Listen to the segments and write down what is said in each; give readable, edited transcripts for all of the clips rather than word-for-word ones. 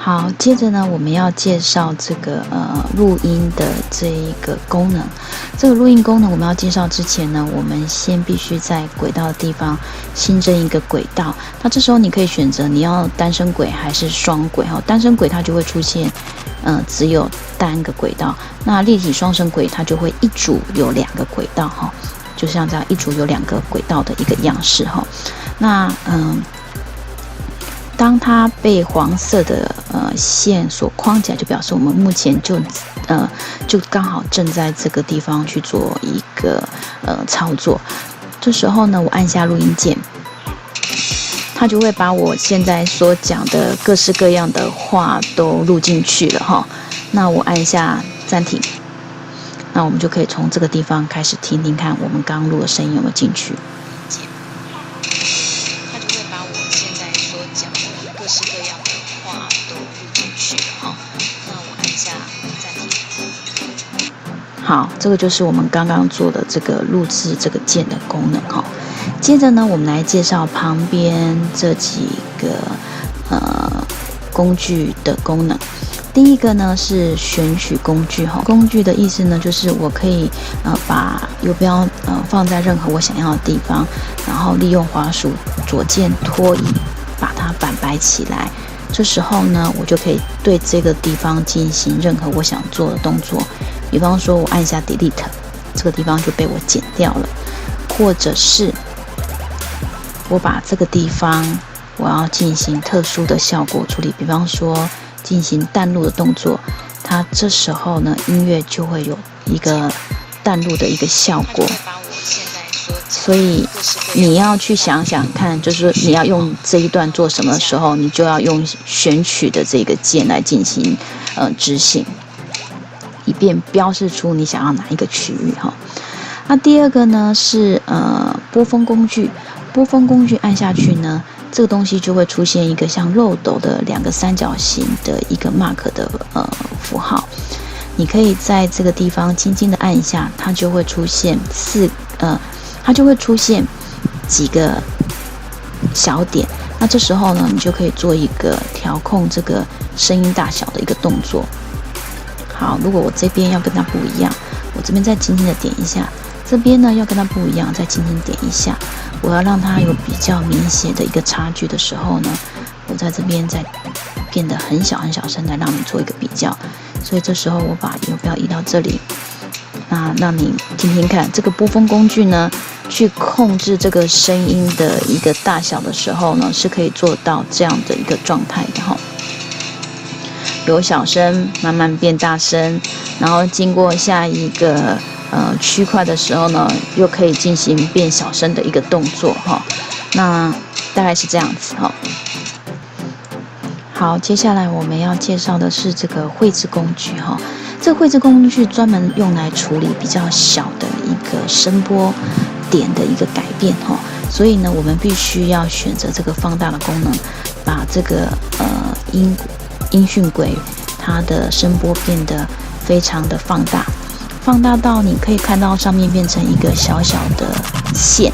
好，接着呢，我们要介绍这个录音的这一个功能。这个录音功能我们要介绍之前呢，我们先必须在轨道的地方新增一个轨道。那这时候你可以选择你要单声轨还是双轨哈。单声轨它就会出现只有单个轨道，那立体双声轨它就会一组有2个轨道哈，就像这样一组有2个轨道的一个样式哈。那当它被黄色的线所框起来，就表示我们目前就刚好正在这个地方去做一个操作。这时候呢，我按下录音键，它就会把我现在所讲的各式各样的话都录进去了哈。那我按下暂停，那我们就可以从这个地方开始听听看我们刚录的声音有没有进去。各式各样的话都录进去了哈，那我按下暂停。好，这个就是我们刚刚做的这个录制这个键的功能哈。接着呢，我们来介绍旁边这几个工具的功能。第一个呢是选取工具哈，工具的意思呢就是我可以把游标放在任何我想要的地方，然后利用滑鼠左键拖移把它板摆起来。这时候呢，我就可以对这个地方进行任何我想做的动作。比方说，我按下 Delete， 这个地方就被我剪掉了；或者是我把这个地方我要进行特殊的效果处理，比方说进行淡录的动作，它这时候呢，音乐就会有一个淡录的一个效果。所以你要去想想看，就是说你要用这一段做什么的时候，你就要用选取的这个键来进行执行，以便标示出你想要哪一个区域哈。那第二个呢是拨风工具，拨风工具按下去呢，这个东西就会出现一个像漏斗的2个三角形的一个 mark 的符号。你可以在这个地方轻轻的按一下，它就会出现它就会出现几个小点。那这时候呢，你就可以做一个调控这个声音大小的一个动作。好，如果我这边要跟它不一样，我这边再轻轻的点一下，这边呢要跟它不一样，再轻轻点一下。我要让它有比较明显的一个差距的时候呢，我在这边再变得很小很小声来让你做一个比较。所以这时候我把游标移到这里，那让你听听看，这个拨风工具呢，去控制这个声音的一个大小的时候呢，是可以做到这样的一个状态的哈。由小声慢慢变大声，然后经过下一个区块的时候呢，又可以进行变小声的一个动作哈。那大概是这样子哈。好，接下来我们要介绍的是这个绘制工具哈。这个绘制工具专门用来处理比较小的一个声波点的一个改变哈。所以呢，我们必须要选择这个放大的功能，把这个音讯轨它的声波变得非常的放大，放大到你可以看到上面变成一个小小的线。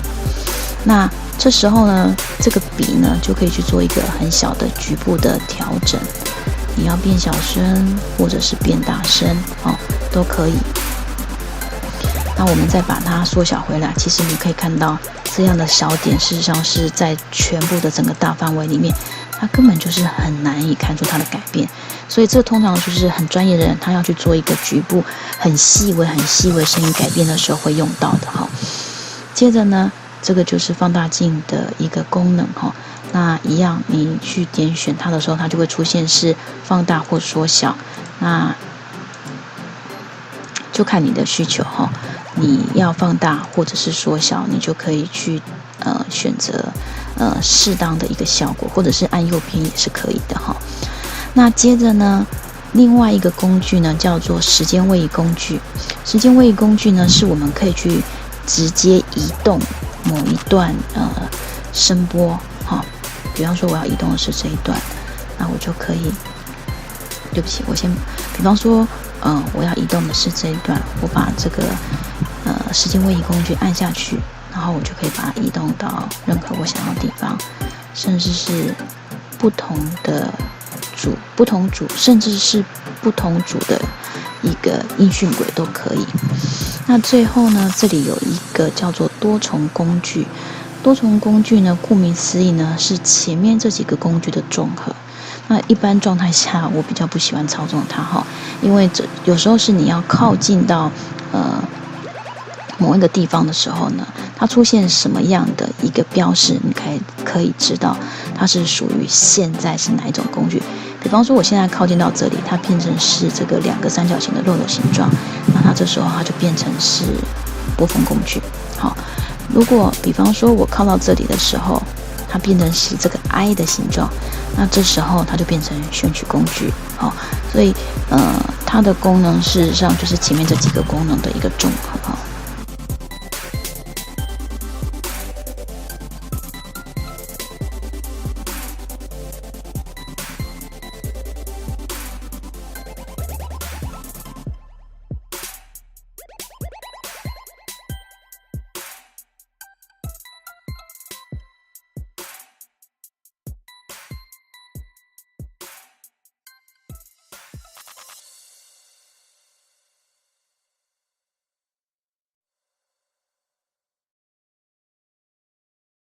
那这时候呢，这个笔呢就可以去做一个很小的局部的调整，你要变小声或者是变大声都可以。那我们再把它缩小回来，其实你可以看到这样的小点事实上是在全部的整个大范围里面，它根本就是很难以看出它的改变。所以这通常就是很专业的人，他要去做一个局部很细微声音改变的时候会用到的哈。接着呢，这个就是放大镜的一个功能哈。那一样，你去点选它的时候，它就会出现是放大或缩小，那就看你的需求哈。你要放大或者是缩小，你就可以去选择适当的一个效果，或者是按右边也是可以的哈。那接着呢，另外一个工具呢叫做时间位移工具。时间位移工具呢，是我们可以去直接移动某一段声波哈。比方说我要移动的是这一段，那我就可以，对不起，我先，比方说我要移动的是这一段，我把这个时间位移工具按下去，然后我就可以把它移动到任何我想要的地方，甚至是不同的组、不同组，甚至是不同组的一个音讯轨都可以。那最后呢，这里有一个叫做多重工具。多重工具呢，顾名思义呢，是前面这几个工具的综合。那一般状态下，我比较不喜欢操纵它哈，因为有时候是你要靠近到某一个地方的时候呢，它出现什么样的一个标示，你可以知道它是属于现在是哪一种工具。比方说，我现在靠近到这里，它变成是这个2个三角形的漏斗形状，那它这时候它就变成是拨风工具。好，如果比方说我靠到这里的时候，它变成是这个 I 的形状，那这时候它就变成选取工具。好，所以它的功能事实上就是前面这几个功能的一个综合。